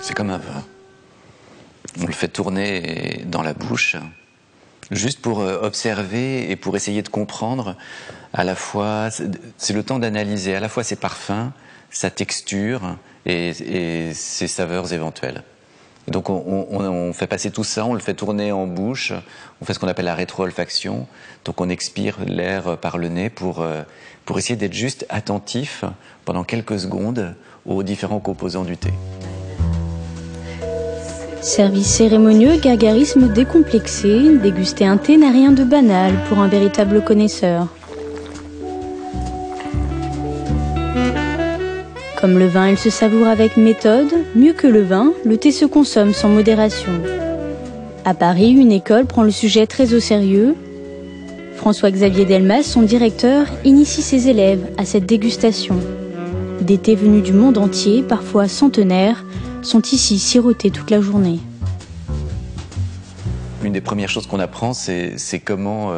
C'est comme un vin. On le fait tourner dans la bouche, juste pour observer et pour essayer de comprendre à la fois, c'est le temps d'analyser à la fois ses parfums, sa texture et ses saveurs éventuelles. Donc on fait passer tout ça, on le fait tourner en bouche, on fait ce qu'on appelle la rétro-olfaction, donc on expire l'air par le nez pour essayer d'être juste attentif pendant quelques secondes aux différents composants du thé. Service cérémonieux, gargarisme décomplexé, déguster un thé n'a rien de banal pour un véritable connaisseur. Comme le vin, il se savoure avec méthode. Mieux que le vin, le thé se consomme sans modération. À Paris, une école prend le sujet très au sérieux. François-Xavier Delmas, son directeur, initie ses élèves à cette dégustation. Des thés venus du monde entier, parfois centenaires, sont ici sirotés toute la journée. Une des premières choses qu'on apprend, c'est comment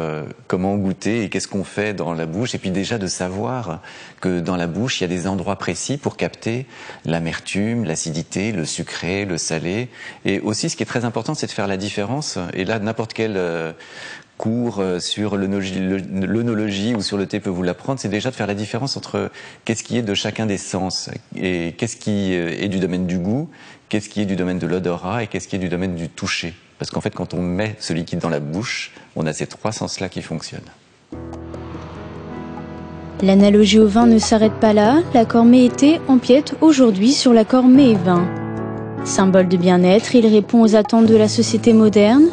goûter et qu'est-ce qu'on fait dans la bouche. Et puis déjà de savoir que dans la bouche, il y a des endroits précis pour capter l'amertume, l'acidité, le sucré, le salé. Et aussi, ce qui est très important, c'est de faire la différence. Et là, n'importe quel cours sur l'œnologie ou sur le thé peut vous l'apprendre, c'est déjà de faire la différence entre qu'est-ce qui est de chacun des sens et qu'est-ce qui est du domaine du goût, qu'est-ce qui est du domaine de l'odorat et qu'est-ce qui est du domaine du toucher. Parce qu'en fait, quand on met ce liquide dans la bouche, on a ces trois sens-là qui fonctionnent. L'analogie au vin ne s'arrête pas là. L'accord mets-thé empiète aujourd'hui sur l'accord mets-vin. Symbole de bien-être, il répond aux attentes de la société moderne.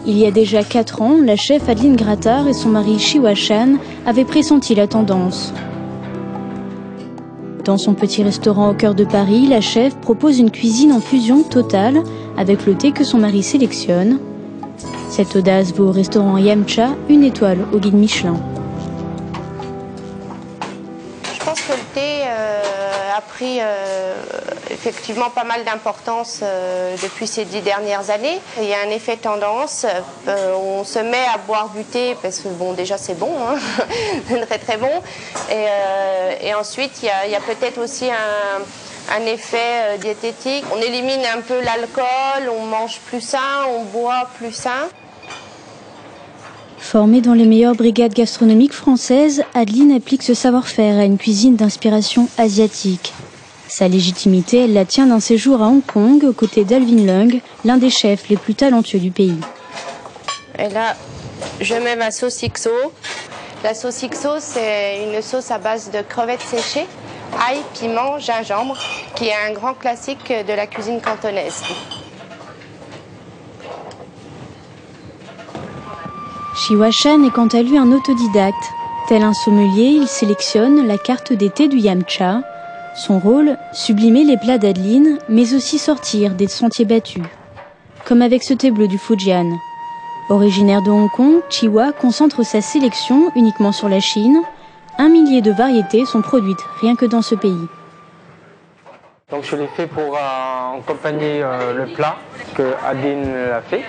Il y a déjà 4 ans, la chef Adeline Grattard et son mari Chiwa Chan avaient pressenti la tendance. Dans son petit restaurant au cœur de Paris, la chef propose une cuisine en fusion totale avec le thé que son mari sélectionne. Cette audace vaut au restaurant Yamcha une étoile au guide Michelin. Je pense que le thé a pris effectivement pas mal d'importance depuis ces 10 dernières années. Il y a un effet tendance, on se met à boire du thé parce que bon, déjà c'est bon, hein, c'est très très bon. Et ensuite il y a peut-être aussi un effet diététique. On élimine un peu l'alcool, on mange plus sain, on boit plus sain. Formée dans les meilleures brigades gastronomiques françaises, Adeline applique ce savoir-faire à une cuisine d'inspiration asiatique. Sa légitimité, elle la tient d'un séjour à Hong Kong, aux côtés d'Alvin Leung, l'un des chefs les plus talentueux du pays. Et là, je mets ma sauce XO. La sauce XO, c'est une sauce à base de crevettes séchées, ail, piment, gingembre, qui est un grand classique de la cuisine cantonaise. Chiwa Chan est quant à lui un autodidacte. Tel un sommelier, il sélectionne la carte des thés du Yamcha. Son rôle, sublimer les plats d'Adeline, mais aussi sortir des sentiers battus. Comme avec ce thé bleu du Fujian. Originaire de Hong Kong, Chiwa concentre sa sélection uniquement sur la Chine. 1 millier de variétés sont produites rien que dans ce pays. Donc je l'ai fait pour accompagner le plat que Adeline a fait.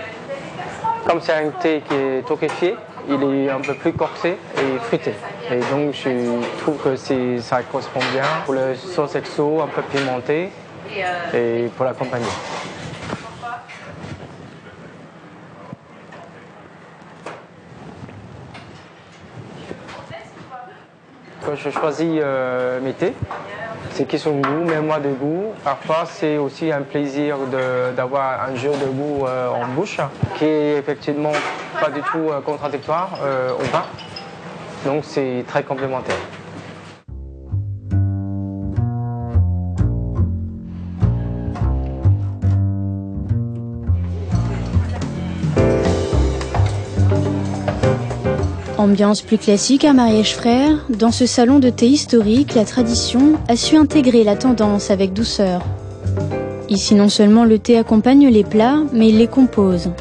Comme c'est un thé qui est torréfié, il est un peu plus corsé et fruité. Et donc je trouve que ça correspond bien pour le sauce XO un peu pimentée et pour l'accompagner. Quand je choisis mes thés, c'est question de goût, mais moi de goût. Parfois, c'est aussi un plaisir d'avoir un jeu de goût en bouche, qui est effectivement pas du tout contradictoire au vin. Donc c'est très complémentaire. Ambiance plus classique à Mariage Frères, dans ce salon de thé historique, la tradition a su intégrer la tendance avec douceur. Ici, non seulement le thé accompagne les plats, mais il les compose.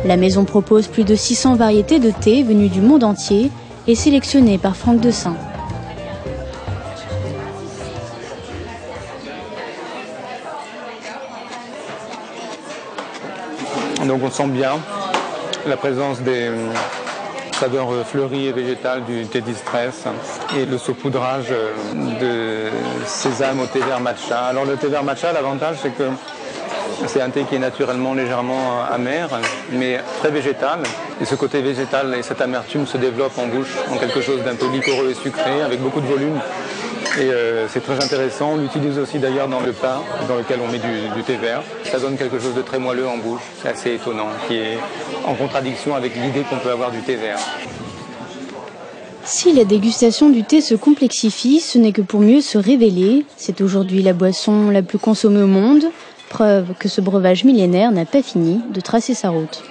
La maison propose plus de 600 variétés de thé venues du monde entier et sélectionnées par Franck Dessin. Donc on sent bien la présence des saveurs fleuries et végétales du thé distress et le saupoudrage de sésame au thé vert matcha. Alors le thé vert matcha, l'avantage c'est que c'est un thé qui est naturellement légèrement amer, mais très végétal. Et ce côté végétal et cette amertume se développent en bouche en quelque chose d'un peu liquoreux et sucré, avec beaucoup de volume. Et c'est très intéressant. On l'utilise aussi d'ailleurs dans le pain, dans lequel on met du thé vert. Ça donne quelque chose de très moelleux en bouche. C'est assez étonnant, qui est en contradiction avec l'idée qu'on peut avoir du thé vert. Si la dégustation du thé se complexifie, ce n'est que pour mieux se révéler. C'est aujourd'hui la boisson la plus consommée au monde. Preuve que ce breuvage millénaire n'a pas fini de tracer sa route.